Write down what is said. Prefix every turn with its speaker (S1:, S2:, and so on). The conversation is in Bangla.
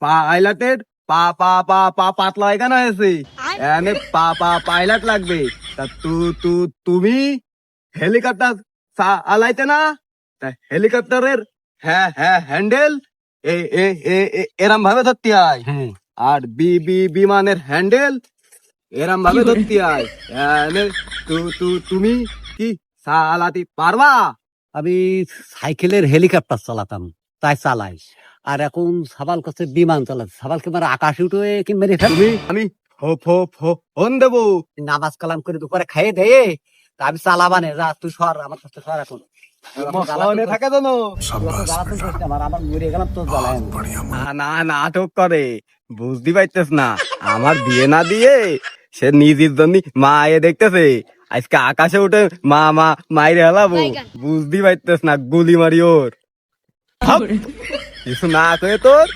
S1: পাইলটের পাতলা এখানে হয়েছে, এখানে পাইলট লাগবে। তা তুমি হেলিকপ্টার চালাইতে না? তা হেলিকপ্টারের হ্যান্ডেল এরম ভাবে ধরতে হয়,
S2: হ্যাঁ
S1: আর বিমানের হ্যান্ডেল এরম ভাবে ধরতে হয়। তুমি কি চালাতে পারবা?
S2: আমি সাইকেলের হেলিকপ্টার চালাতাম, তাই চালাই। আর এখন সাবাল করছে বিমান চালাচ্ছে, সাবালকে মানে আকাশে উঠে কি মেরে ফেল।
S1: আমি ফোন দেবো।
S2: নামাজ কালাম করে দুপুরে খাইয়ে দেয়ে তা আমি চালাবানে, যা তুই সর আমার কাছে, সর এখন।
S1: মনে থাকে তো?
S2: আমার মরে গেলাম তোর জ্বালায়।
S1: নাটক করে, বুঝতে পারতেস না? আমার বিয়ে না দিয়ে সে নিজের জন্য মা দেখতেছে, আজকে আকাশে উঠে মাইরে হেলাবো, বুঝতে পারতেস না? গুলি মারি ওর। কিছু না করে তোর